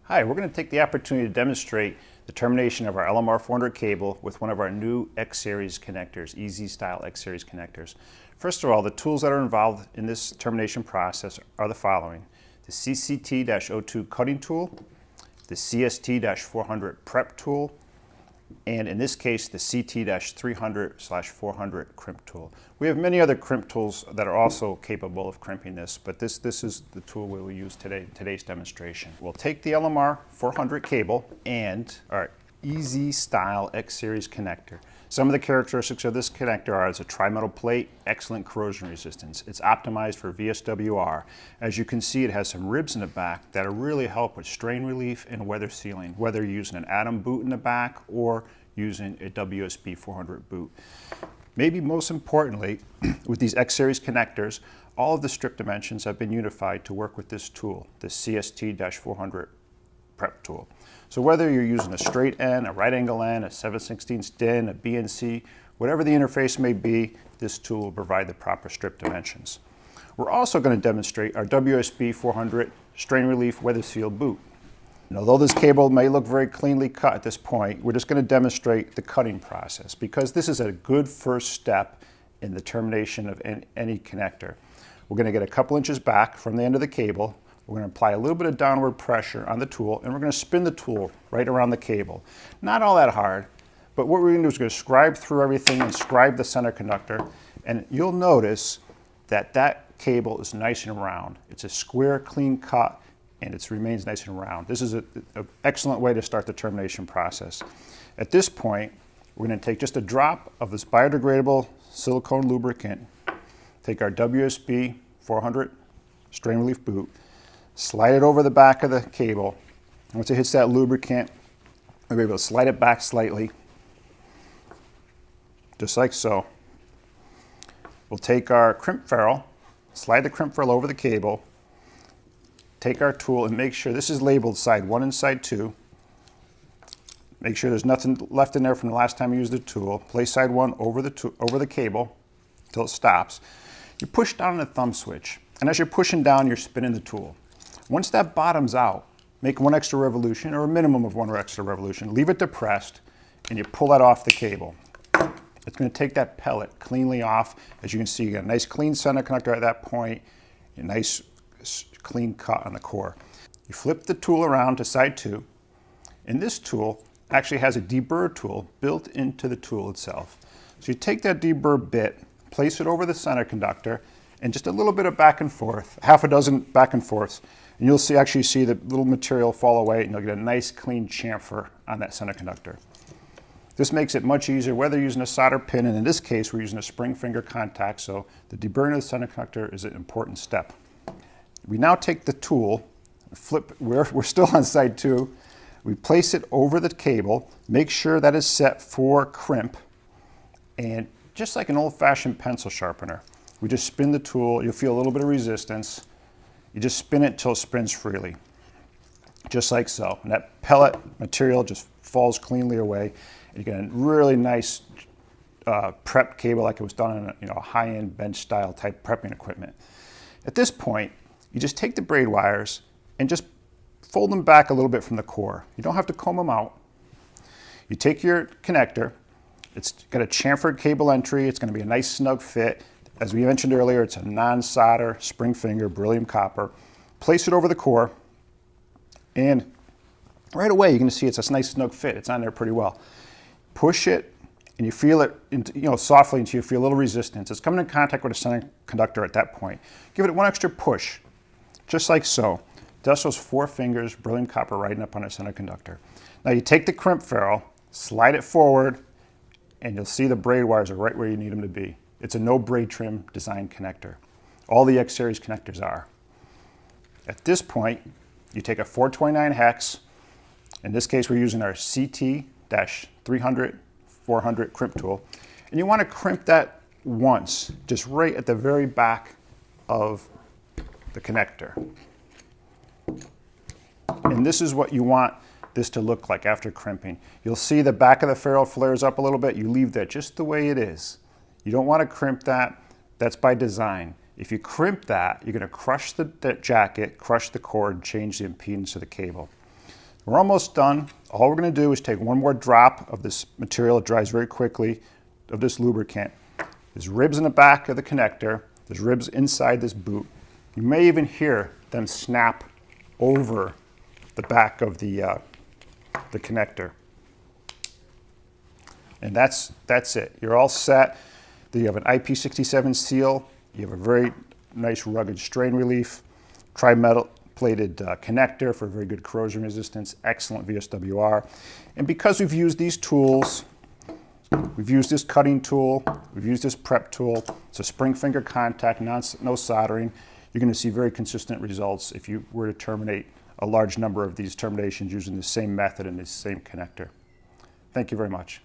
Hi, we're going to take the opportunity to demonstrate the termination of our LMR 400 cable with one of our new X-Series connectors, EZ-style X-Series connectors. First of all, the tools that are involved in this termination process are the following: the CCT-02 cutting tool, the CST-400 prep tool, and in this case, the CT-300/400 crimp tool. We have many other crimp tools that are also capable of crimping this, but this is the tool we will use today's demonstration. We'll take the LMR 400 cable and our EZ-style X-Series connector. Some of the characteristics of this connector are: it's a tri-metal plate, excellent corrosion resistance. It's optimized for VSWR. As you can see, it has some ribs in the back that really help with strain relief and weather sealing, whether you're using an Atom boot in the back or using a WSB 400 boot. Maybe most importantly, with these X-Series connectors, all of the strip dimensions have been unified to work with this tool, the CST-400 prep tool. So whether you're using a straight end, a right angle end, a 7/16 DIN, a BNC, whatever the interface may be, this tool will provide the proper strip dimensions. We're also going to demonstrate our WSB 400 strain relief weather seal boot. And although this cable may look very cleanly cut at this point, we're just going to demonstrate the cutting process, because this is a good first step in the termination of any connector. We're going to get a couple inches back from the end of the cable. We're going to apply a little bit of downward pressure on the tool, and we're going to spin the tool right around the cable. Not all that hard, but what we're going to do is we're going to scribe through everything and scribe the center conductor, and you'll notice that that cable is nice and round. It's a square, clean cut, and it remains nice and round. This is an excellent way to start the termination process. At this point, we're going to take just a drop of this biodegradable silicone lubricant, take our WSB 400 strain relief boot, slide it over the back of the cable. Once it hits that lubricant, we'll be able to slide it back slightly, just like so. We'll take our crimp ferrule, slide the crimp ferrule over the cable, take our tool and make sure this is labeled side 1 and side 2. Make sure there's nothing left in there from the last time you used the tool. Place side 1 over the cable until it stops. You push down on the thumb switch, and as you're pushing down, you're spinning the tool. Once that bottoms out, make 1 extra revolution, or a minimum of 1 extra revolution. Leave it depressed, and you pull that off the cable. It's going to take that pellet cleanly off. As you can see, you got a nice clean center conductor at that point, a nice clean cut on the core. You flip the tool around to side 2, and this tool actually has a deburr tool built into the tool itself. So you take that deburr bit, place it over the center conductor, and just a little bit of back and forth, half a dozen back and forths, and you'll actually see the little material fall away, and you'll get a nice clean chamfer on that center conductor. This makes it much easier whether you're using a solder pin, and in this case we're using a spring finger contact, so the deburring of the center conductor is an important step. We now take the tool, we're still on side 2, we place it over the cable, make sure that is set for crimp, and just like an old-fashioned pencil sharpener, we just spin the tool. You'll feel a little bit of resistance. You just spin it till it spins freely, just like so. And that pellet material just falls cleanly away. And you get a really nice prep cable, like it was done in a high-end bench-style type prepping equipment. At this point, you just take the braid wires and just fold them back a little bit from the core. You don't have to comb them out. You take your connector. It's got a chamfered cable entry. It's going to be a nice snug fit. As we mentioned earlier, it's a non-solder spring finger beryllium copper. Place it over the core, and right away you're going to see it's a nice snug fit. It's on there pretty well. Push it, and you feel it softly until you feel a little resistance. It's coming in contact with the center conductor at that point. Give it 1 extra push, just like so. Just those 4 fingers, beryllium copper riding up on the center conductor. Now you take the crimp ferrule, slide it forward, and you'll see the braid wires are right where you need them to be. It's a no braid trim design connector. All the X-Series connectors are. At this point, you take a 429 hex. In this case, we're using our CT-300/400 crimp tool. And you want to crimp that once, just right at the very back of the connector. And this is what you want this to look like after crimping. You'll see the back of the ferrule flares up a little bit. You leave that just the way it is. You don't want to crimp that. That's by design. If you crimp that, you're going to crush the jacket, crush the cord, and change the impedance of the cable. We're almost done. All we're going to do is take one more drop of this material. It dries very quickly, of this lubricant. There's ribs in the back of the connector. There's ribs inside this boot. You may even hear them snap over the back of the connector. And that's it. You're all set. You have an IP67 seal. You have a very nice rugged strain relief. Tri-metal plated connector for very good corrosion resistance. Excellent VSWR. And because we've used these tools, we've used this cutting tool, we've used this prep tool, it's a spring finger contact, no soldering. You're going to see very consistent results if you were to terminate a large number of these terminations using the same method and the same connector. Thank you very much.